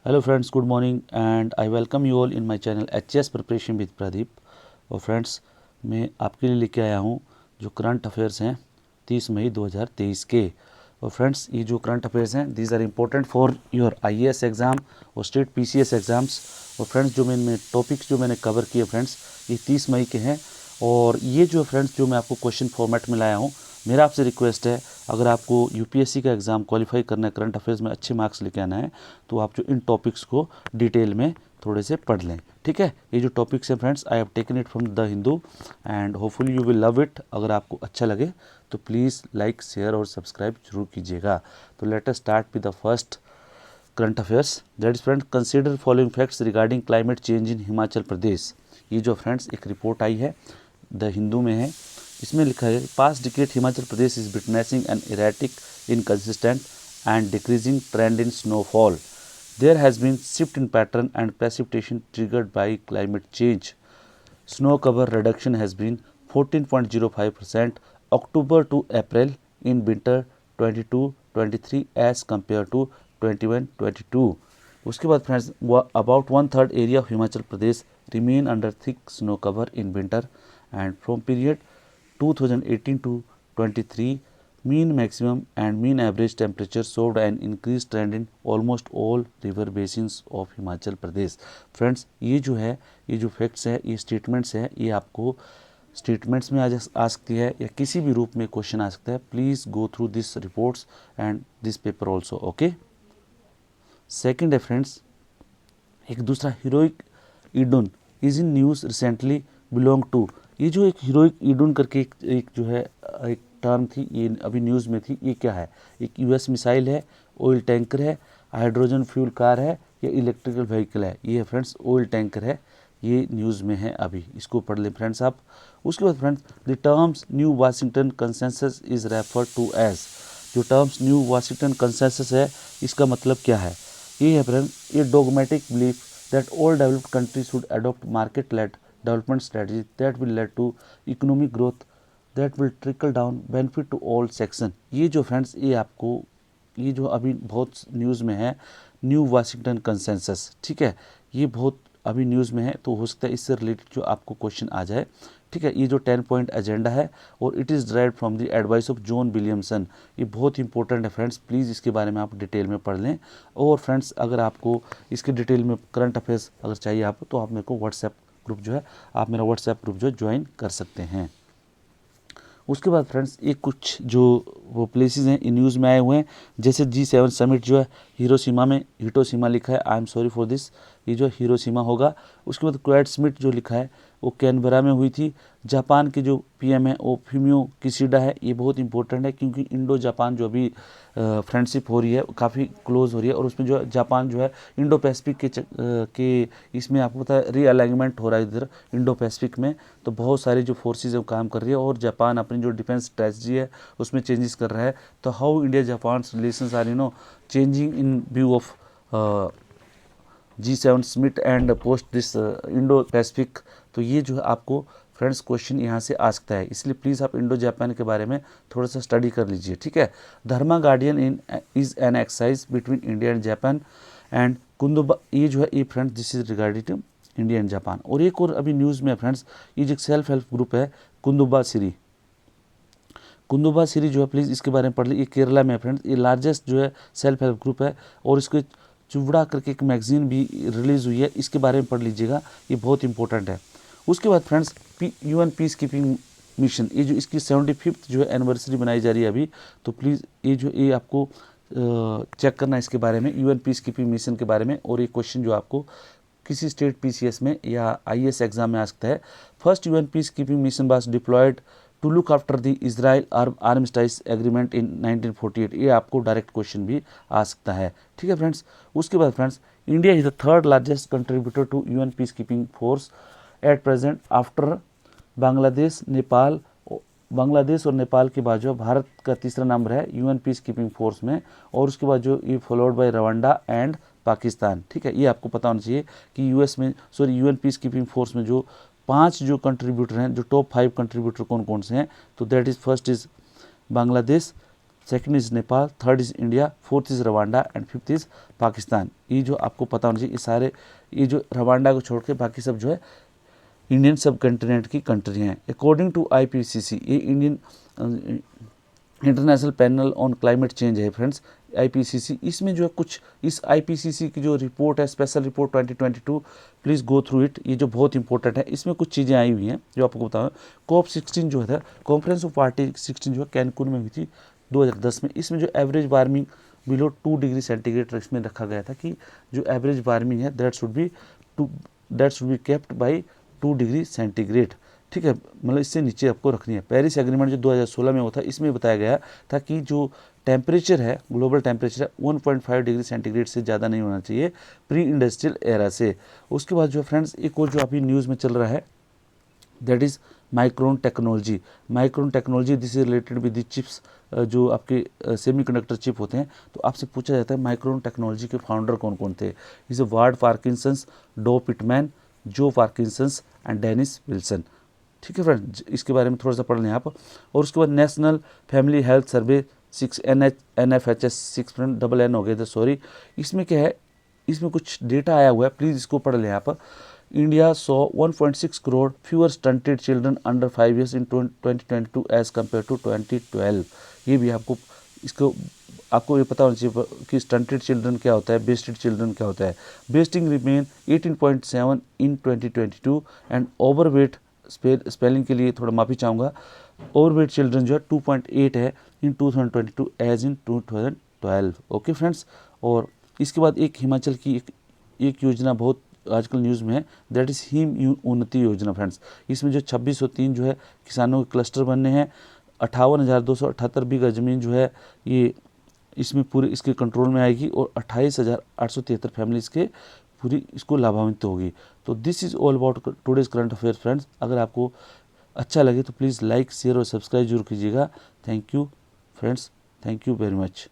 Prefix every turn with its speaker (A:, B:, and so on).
A: Hello friends, good morning and I welcome you all in my channel HS preparation with Pradeep. और friends, मैं आपके लिए लेके आया हूँ जो करंट अफेयर्स हैं 30 मई 2023 के। और फ्रेंड्स, ये जो करंट अफेयर्स हैं these are important for your IAS exam और स्टेट पीसीएस एग्ज़ाम्स। और फ्रेंड्स, जो मैंने टॉपिक्स जो मैंने कवर किए फ्रेंड्स, ये 30 मई के हैं। और ये जो फ्रेंड्स जो मैं आपको क्वेश्चन फॉर्मेट में लाया हूँ, मेरा आपसे रिक्वेस्ट है, अगर आपको यूपीएससी का एग्ज़ाम क्वालिफाई करना है, करंट अफेयर्स में अच्छे मार्क्स लेके आना है, तो आप जो इन टॉपिक्स को डिटेल में थोड़े से पढ़ लें। ठीक है, ये जो टॉपिक्स हैं friends, I have taken it from the Hindu and hopefully you will love it. अगर आपको अच्छा लगे तो प्लीज़ लाइक, शेयर और सब्सक्राइब जरूर कीजिएगा। तो let us start with the first current affairs, that is friends, consider following facts regarding climate change in Himachal Pradesh. ये जो फ्रेंड्स एक रिपोर्ट आई है, द हिंदू में है। इसमें लिखा है, past decade Himachal Pradesh is witnessing an erratic, inconsistent and decreasing trend in snowfall. There has been shift in pattern and precipitation triggered by climate change. Snow cover reduction has been 14.05% October to April in winter 22-23 as compared to 21-22. उसके बाद friends, about one third area of Himachal Pradesh remain under thick snow cover in winter, and from period 2018 to 23 mean maximum and mean average temperature showed an increased trend in almost all river basins of Himachal Pradesh. Friends, ये जो है, ये जो facts है, ये statements है, ये आपको स्टेटमेंट्स में आ सकती है या किसी भी रूप में क्वेश्चन आ सकता है. Please go through this reports and this paper also. Okay. Second है फ्रेंड्स, एक दूसरा heroic idun is in news recently belong to. ये जो एक हीरोइक ईडुन करके एक जो है एक टर्म थी, ये अभी न्यूज़ में थी. ये क्या है? एक यूएस मिसाइल है, ऑयल टैंकर है, हाइड्रोजन फ्यूल कार है या इलेक्ट्रिकल व्हीकल है? ये फ्रेंड्स ऑयल टैंकर है, ये न्यूज़ में है अभी, इसको पढ़ लें फ्रेंड्स आप. उसके बाद friends, the terms new Washington consensus is refer to as. जो टर्म्स न्यू वाशिंगटन कंसेंसस है, इसका मतलब क्या है? ये है फ्रेंड्स, ये dogmatic belief that all developed countries should adopt market-led development strategies that will lead to economic growth that will trickle down benefit to all section. ये जो फ्रेंड्स, ये आपको, ये जो अभी बहुत न्यूज़ में है, न्यू वाशिंगटन कंसेंसस, ठीक है, ये बहुत अभी न्यूज़ में है, तो हो सकता है इससे रिलेटेड जो आपको क्वेश्चन आ जाए. ठीक है, ये जो 10 पॉइंट एजेंडा है और it is derived from the advice of John Williamson. ये बहुत इंपॉर्टेंट है फ्रेंड्स, प्लीज़ इसके बारे में आप डिटेल में पढ़ लें. और फ्रेंड्स, अगर आपको इसके डिटेल में करंट अफेयर्स अगर चाहिए आप, तो आप मेरे को व्हाट्सएप ग्रुप जो है, आप मेरा व्हाट्सएप ग्रुप जो है ज्वाइन कर सकते हैं. उसके बाद फ्रेंड्स, एक कुछ जो वो प्लेसेस हैं इन न्यूज़ में आए हुए हैं, जैसे G7 समिट जो है हिरोशिमा में, हिटोशिमा लिखा है, I am sorry for this, ये जो हिरोशिमा होगा. उसके बाद क्वाड समिट जो लिखा है वो कैनबरा में हुई थी. जापान के जो पीएम है वो फूमियो किशिडा है. ये बहुत इंपॉर्टेंट है क्योंकि इंडो जापान जो अभी फ्रेंडशिप हो रही है काफ़ी क्लोज हो रही है, और उसमें जो जापान जो है इंडो पैसिफिक के इसमें आपको पता है रीअलाइनमेंट हो रहा है इधर इंडो पैसिफिक में. तो बहुत सारी जो फोर्सेज है काम कर रही है और जापान अपनी जो डिफेंस स्ट्रेटजी है उसमें चेंजेस कर रहा है. तो how India Japan relations are changing in view of G7 summit and post this Indo Pacific. तो ये जो है आपको फ्रेंड्स क्वेश्चन यहाँ से आ सकता है, इसलिए प्लीज़ आप इंडो जापान के बारे में थोड़ा सा स्टडी कर लीजिए. ठीक है. Dharma guardian in is an exercise between India and Japan and kunduba. ये जो है ये friends this is regarded to India and Japan. और एक और अभी न्यूज़ में फ्रेंड्स, ये जो सेल्फ हेल्प ग्रुप है कुंदुबा सिरी, कुंदुबा सिरी जो है प्लीज़ इसके बारे में पढ़ ली. ये केरला में है फ्रेंड्स, ये लार्जेस्ट जो है सेल्फ हेल्प ग्रुप है और इसके चुवड़ा करके एक मैगजीन भी रिलीज़ हुई है, इसके बारे में पढ़ लीजिएगा, ये बहुत इंपॉर्टेंट है. उसके बाद friends, UN peace keeping mission, ये जो इसकी 75th जो है एनिवर्सरी बनाई जा रही है अभी, तो प्लीज़ ये जो ये आपको चेक करना है इसके बारे में, UN पीस कीपिंग मिशन के बारे में. और ये क्वेश्चन जो आपको किसी स्टेट PCS में या IAS एग्जाम में आ सकता है. First UN peace keeping mission was deployed to look after the Israel armistice agreement in 1948. ये आपको डायरेक्ट क्वेश्चन भी आ सकता है. ठीक है फ्रेंड्स. उसके बाद friends, India is the third largest contributor to UN peace keeping force at present after Bangladesh, Nepal. Bangladesh और नेपाल के बाद जो भारत का तीसरा नंबर है UN पीस कीपिंग फोर्स में, और उसके बाद जो ये followed by Rwanda and Pakistan. ठीक है, ये आपको पता होना चाहिए कि UN पीस कीपिंग फोर्स में जो 5 जो कंट्रीब्यूटर हैं, जो टॉप 5 कंट्रीब्यूटर कौन कौन से हैं, तो that is first is Bangladesh, second is Nepal, third is India, fourth is Rwanda and fifth is Pakistan. ये जो आपको पता होना चाहिए, ये सारे, ये जो रवांडा को छोड़ के बाकी सब जो है इंडियन सब कंटिनेंट की कंट्री हैं। अकॉर्डिंग टू IPCC, ये Indian international panel on climate change है फ्रेंड्स, IPCC। इसमें जो है कुछ, इस IPCC की जो रिपोर्ट है, special report 2022, please go through it, ये जो बहुत इंपॉर्टेंट है, इसमें कुछ चीज़ें आई हुई हैं जो आपको बताऊँ। COP16 जो है, कॉन्फ्रेंस ऑफ पार्टी 16 जो है कैनकून में हुई थी 2010 में। इसमें जो average warming below 2 degree centigrade इसमें रखा गया था कि जो एवरेज वार्मिंग है that should be kept by 2 degree centigrade. ठीक है, मतलब इससे नीचे आपको रखनी है। पेरिस एग्रीमेंट जो 2016 में हुआ था, इसमें बताया गया था कि जो टेम्परेचर है, ग्लोबल टेम्परेचर है, 1.5 डिग्री सेंटीग्रेड से ज़्यादा नहीं होना चाहिए प्री इंडस्ट्रियल एरा से। उसके बाद जो फ्रेंड्स एक और जो अभी न्यूज़ में चल रहा है that is micron technology. Micron technology this is related with the chips, जो आपके सेमीकंडक्टर चिप होते हैं। तो आपसे पूछा जाता है माइक्रोन टेक्नोलॉजी के फाउंडर कौन कौन थे। इसे वार्ड पार्किंसंस, डो पिटमैन, जो पार्किंसंस एंड डेनिस विल्सन। ठीक है फ्रेंड, इसके बारे में थोड़ा सा पढ़ लें आप। और उसके बाद national family health survey 6 NFHS 6 double N हो गया था, सॉरी। इसमें क्या है, इसमें कुछ डेटा आया हुआ है, प्लीज़ इसको पढ़ लें आप। India saw 1.6 crore fewer stunted children under 5 years in 2022 as compared to 2012। ये भी आपको ये पता होना चाहिए कि स्टंटेड चिल्ड्रन क्या होता है, बेस्टेड चिल्ड्रन क्या होता है। Wasting remain 18.7 in 2022 and overweight, spelling के लिए थोड़ा माफ़ी चाहूँगा, ओवरवेट चिल्ड्रन जो है 2.8 है इन 2022 एज इन 2012। Okay friends. और इसके बाद एक हिमाचल की एक योजना बहुत आजकल न्यूज़ में है, दैट इज़ हिम उन्नति योजना फ्रेंड्स। इसमें जो 2603 जो है किसानों के क्लस्टर बनने हैं, 58,278 बीघा ज़मीन जो है ये इसमें पूरे इसके कंट्रोल में आएगी और 28,873 फैमिलीज़ के पूरी इसको लाभान्वित होगी। तो this is all about today's current affair friends. अगर आपको अच्छा लगे तो प्लीज़ लाइक, शेयर और सब्सक्राइब जरूर कीजिएगा। Thank you friends, thank you very much.